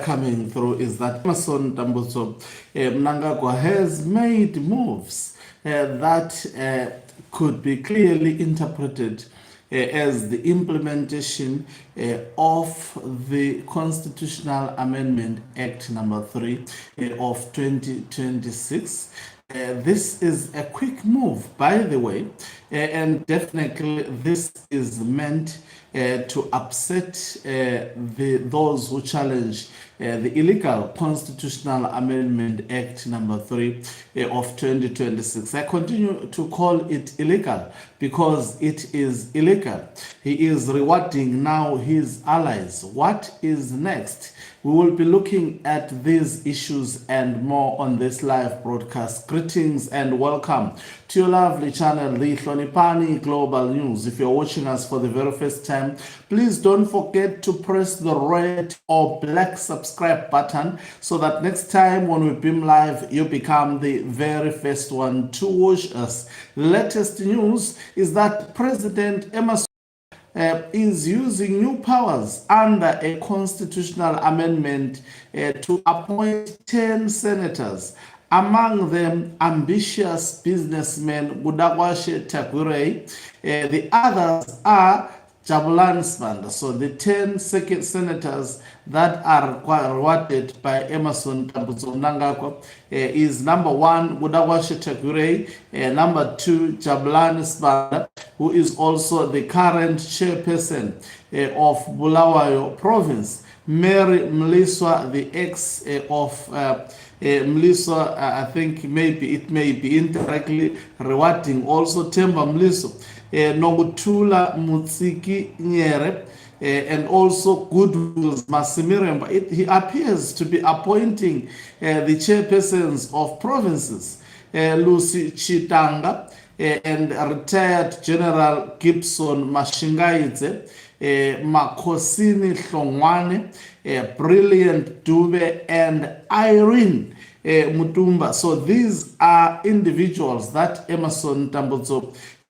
coming through is that Emmerson Mnangagwa has made moves that could be clearly interpreted as the implementation of the Constitutional Amendment Act number 3 of 2026. This is a quick move, by the way, and definitely this is meant to upset those who challenge the illegal Constitutional Amendment Act number 3 of 2026. I continue to call it illegal because it is illegal. He is rewarding now his allies. What is next? We will be looking at these issues and more on this live broadcast. Greetings and welcome to your lovely channel, the Hlonipani Global News. If you're watching us for the very first time, please don't forget to press the red or black subscribe button so that next time when we beam live, you become the very first one to watch us. The latest news is that President Emmerson is using new powers under a constitutional amendment to appoint 10 senators, among them ambitious businessman Kudakwashe Tagwirei. The others are Jabulanisbanda. So the 10 second senators that are rewarded by Emmerson Mnangagwa is number 1, Kudakwashe Tagwirei, number 2, Jabulanisbanda, who is also the current chairperson of Bulawayo province, Mary Mliswa, the ex of Mliswa, I think maybe it may be indirectly rewarding also Temba Mliswa, Nogutula Mutsiki Nyere, and also Goodwill Masimiremba. He appears to be appointing the chairpersons of provinces, Lucy Chitanga, and retired General Gibson Mashingaidze, Makosini Hlongwane, Brilliant Dube, and Irene Mutumba. So these are individuals that Emmerson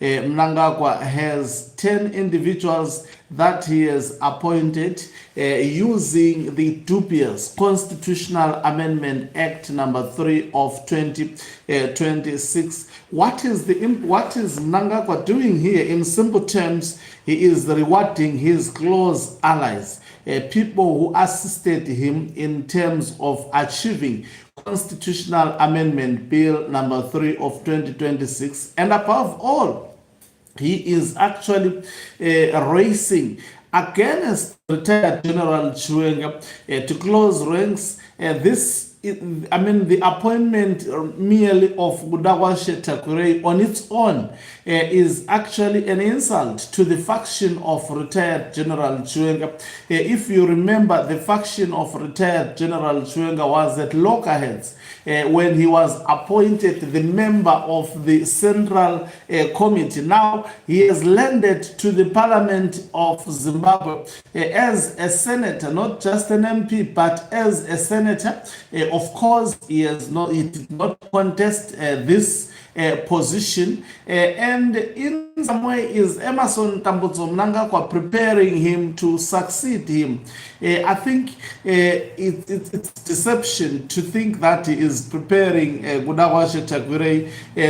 Mnangagwa has 10 individuals that he has appointed using the dubious Constitutional Amendment Act number 3 of 2026. What is Mnangagwa doing here? In simple terms, he is rewarding his close allies, people who assisted him in terms of achieving Constitutional Amendment Bill number 3 of 2026, and above all, he is actually racing against retired General Chiwenga to close ranks. The appointment merely of Kudakwashe Tagwirei on its own is actually an insult to the faction of retired General Chiwenga. If you remember, the faction of retired General Chiwenga was at loggerheads when he was appointed the member of the Central Committee. Now he has landed to the Parliament of Zimbabwe as a senator, not just an MP, but as a senator. Of course, he did not contest this position, and in some way is Emmerson Mnangagwa preparing him to succeed him. I think it's deception to think that he is preparing Kudakwashe Tagwirei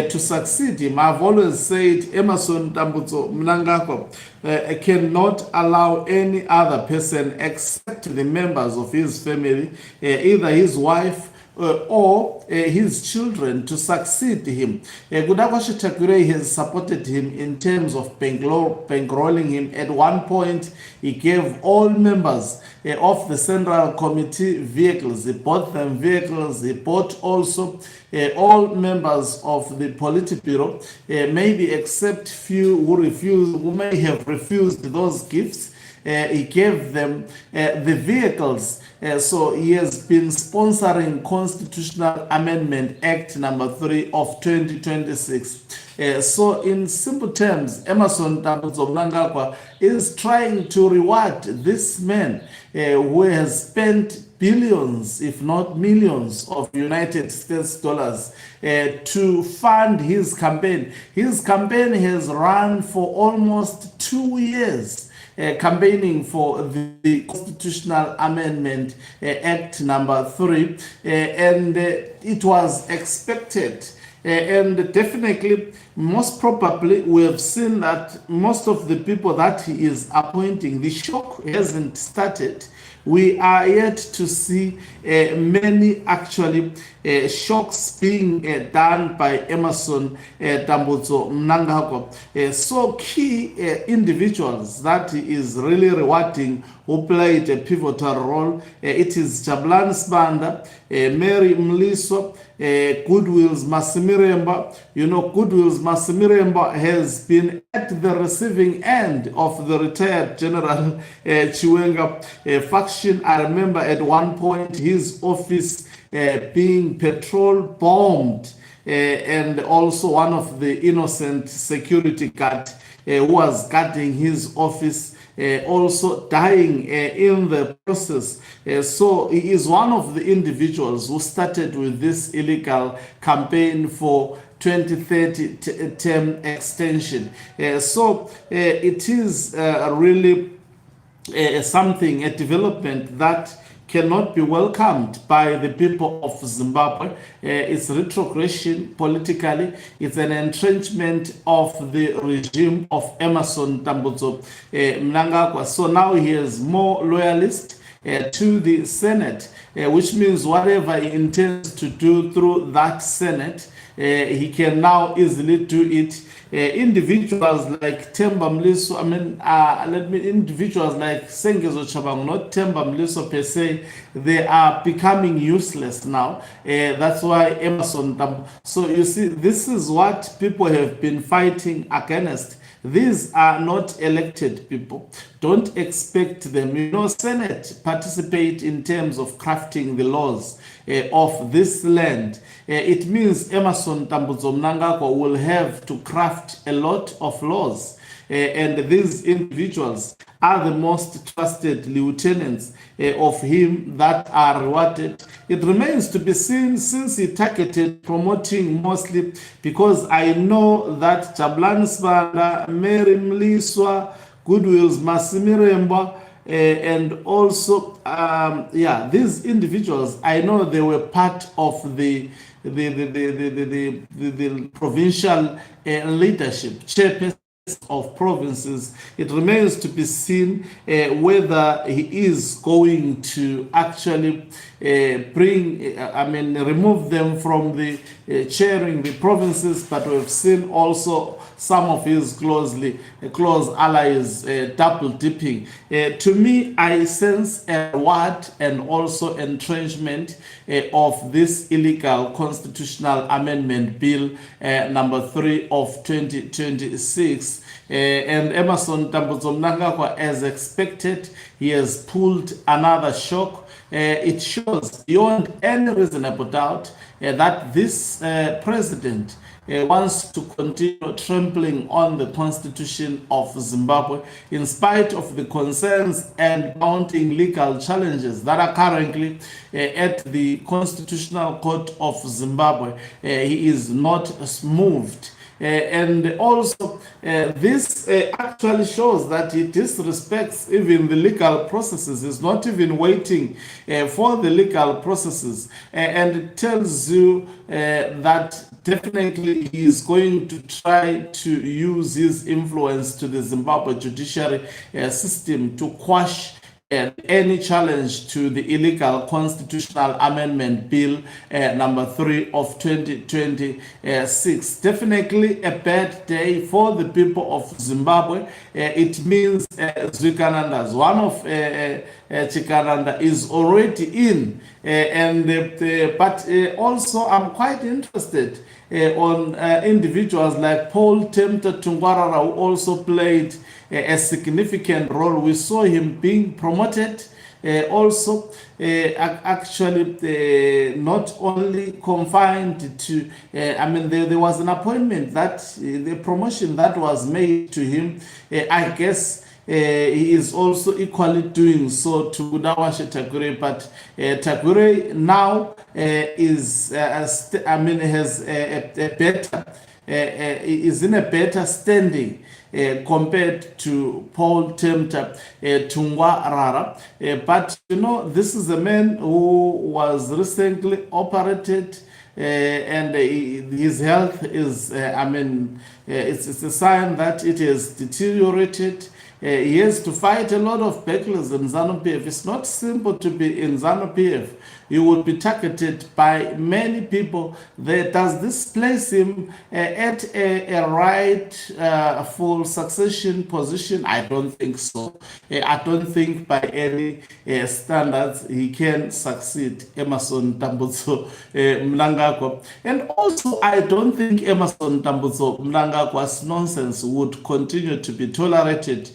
to succeed him. I've always said Emmerson Mnangagwa cannot allow any other person except the members of his family, either his wife or his children, to succeed him. Kudakwashe Tagwirei has supported him in terms of bankrolling him. At one point, he gave all members of the Central Committee vehicles. He bought them vehicles. He bought also all members of the Politburo, maybe except few who may have refused those gifts. He gave them the vehicles. So he has been sponsoring Constitutional Amendment Act number 3 of 2026. So in simple terms, Emmerson Mnangagwa is trying to reward this man who has spent billions, if not millions, of United States dollars to fund his campaign. His campaign has run for almost 2 years. campaigning for the Constitutional Amendment Act number 3, and it was expected. And definitely, most probably, we have seen that most of the people that he is appointing, the shock hasn't started. We are yet to see many actually shocks being done by Emmerson Mnangagwa. So key individuals that he is really rewarding who played a pivotal role. It is Jabulani Sibanda, Mary Mliswa, Goodwill's Masimiremba. You know, Goodwill's Masimiremba has been at the receiving end of the retired General Chiwenga faction. I remember at one point his office being patrol bombed, and also one of the innocent security guard who was guarding his office also dying in the process. So he is one of the individuals who started with this illegal campaign for 2030 term extension. So it is really something, a development that cannot be welcomed by the people of Zimbabwe. It's retrogression politically. It's an entrenchment of the regime of Emmerson Mnangagwa. So now he has more loyalists to the Senate, which means whatever he intends to do through that Senate, he can now easily do it. Individuals like Themba Mliso, individuals like Sengezo Chabangu, not Themba Mliso per se, they are becoming useless now. That's why Emmerson. So you see, this is what people have been fighting against. These are not elected people. Don't expect them. You know, Senate participate in terms of crafting the laws of this land. It means Emmerson Mnangagwa will have to craft a lot of laws. And these individuals are the most trusted lieutenants of him that are rewarded. It remains to be seen, since he targeted promoting mostly, because I know that Jabulani Sibanda, Mary Mliswa, Goodwill's Masimiremba, and also these individuals, I know they were part of the provincial leadership, chairperson of provinces. It remains to be seen whether he is going to actually remove them from the chairing the provinces, but we've seen also some of his close allies double dipping. To me, I sense a reward and also entrenchment of this illegal constitutional amendment bill number 3 of 2026. And Emmerson Mnangagwa, as expected, he has pulled another shock. It shows beyond any reasonable doubt that this president wants to continue trampling on the constitution of Zimbabwe, in spite of the concerns and mounting legal challenges that are currently at the Constitutional Court of Zimbabwe. He is not moved. And also, this actually shows that he disrespects even the legal processes. He's not even waiting for the legal processes. And it tells you that definitely he is going to try to use his influence to the Zimbabwe judiciary system to quash any challenge to the illegal constitutional amendment bill number 3 of 2026. Definitely a bad day for the people of Zimbabwe. It means Zwikananda's, one of Chikananda is already in, but also I'm quite interested on individuals like Paul Temta Tungwarara, who also played a significant role. We saw him being promoted, also actually not only confined to, there was an appointment that, the promotion that was made to him, I guess he is also equally doing so to Kudakwashe Tagwirei, but Tagwirei now is, has a better is in a better standing compared to Paul Temta Tungwarara. But you know, this is a man who was recently operated, and his health is, it's a sign that it has deteriorated. He has to fight a lot of battles in ZANU-PF. It's not simple to be in ZANU-PF. He would be targeted by many people. Does this place him at a rightful succession position? I don't think so. I don't think by any standards he can succeed Emerson Tambutso Mnangagwa. And also, I don't think Emerson Tambutso Mnangagwa's nonsense would continue to be tolerated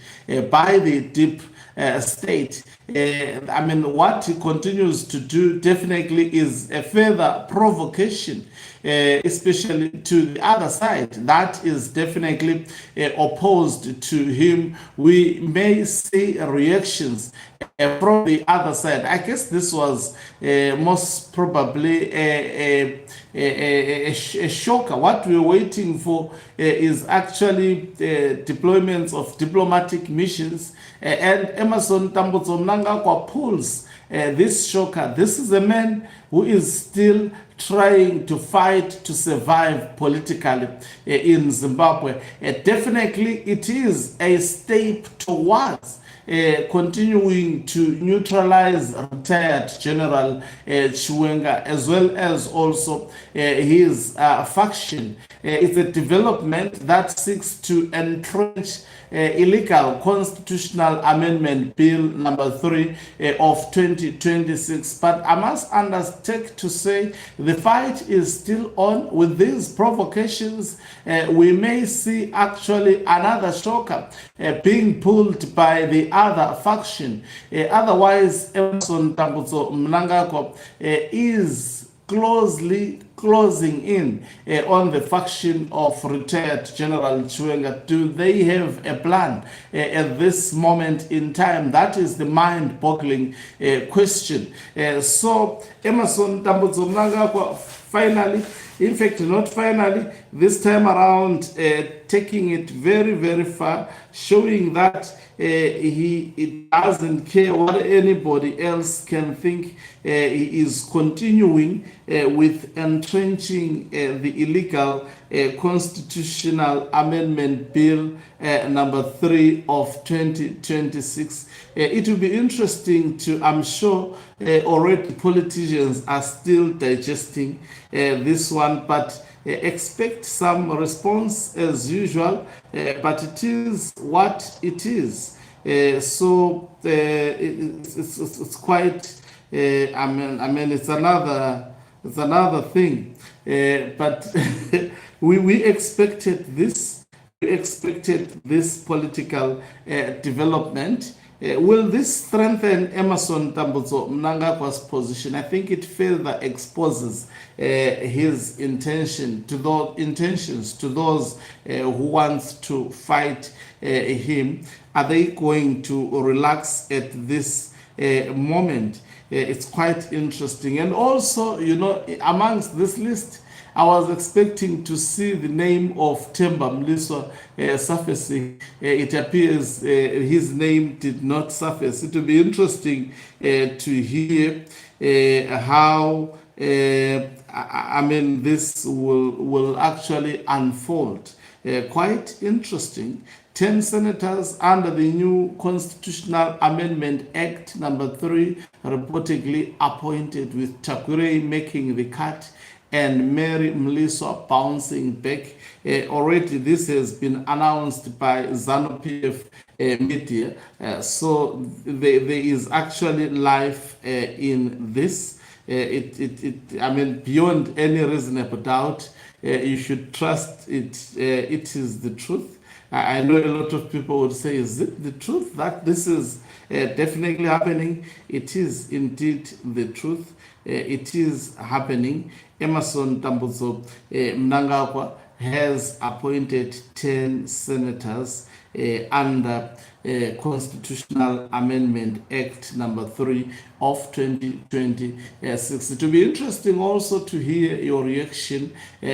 by the deep state. What he continues to do definitely is a further provocation, especially to the other side that is definitely opposed to him. We may see reactions from the other side. I guess this was most probably a shocker. What we're waiting for is actually deployments of diplomatic missions, and Emerson Tambutso Mnangagwa pulls this shocker. This is a man who is still trying to fight to survive politically in Zimbabwe. Definitely, it is a step towards continuing to neutralize retired General Chiwenga, as well as also his faction. It's a development that seeks to entrench illegal constitutional amendment bill number 3 of 2026. But I must undertake to say the fight is still on with these provocations. We may see actually another shocker being pulled by the other faction. Otherwise, Emerson Tambutso Mnangagwa is closely closing in on the faction of retired General Chiwenga. Do they have a plan at this moment in time? That is the mind-boggling question. So Emerson Tambutso Mnangagwa finally, in fact, not finally, this time around, taking it very, very far, showing that he doesn't care what anybody else can think. He is continuing with entrenching the illegal constitutional amendment bill number 3 of 2026. It will be interesting to, I'm sure, already politicians are still digesting this one, but expect some response as usual, but it is what it is. So it's quite, it's another thing. But we expected this. We expected this political development. Will this strengthen Emerson Tambutso Mnangagwa's position? I think it further exposes his intentions to those who want to fight him. Are they going to relax at this moment? It's quite interesting. And also, you know, amongst this list, I was expecting to see the name of Themba Mliswa surfacing. It appears his name did not surface. It will be interesting to hear how this will actually unfold. Quite interesting. 10 senators under the new Constitutional Amendment Act number 3 reportedly appointed, with Tagwirei making the cut and Mary Mliswa bouncing back. Already this has been announced by ZANU-PF media. So there is actually life in this. Beyond any reasonable doubt, you should trust it. It is the truth. I know a lot of people would say, is it the truth that this is definitely happening? It is indeed the truth. It is happening. Emerson Tambutso Mnangagwa has appointed 10 senators under Constitutional Amendment Act number 3 of 2026. It will be interesting also to hear your reaction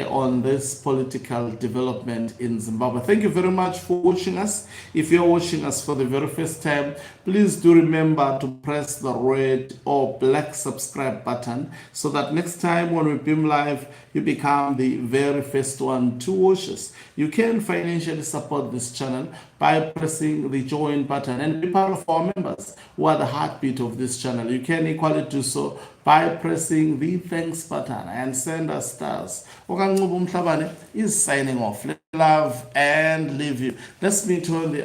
on this political development in Zimbabwe. Thank you very much for watching us. If you're watching us for the very first time, please do remember to press the red or black subscribe button so that next time when we beam live, you become the very first one to watch us. You can financially support this channel by pressing the join button and be part of our members who are the heartbeat of this channel. You can equally do so by pressing the thanks button and send us stars. Okanqubo Mhlabane is signing off. Let love and leave you. Let's meet on the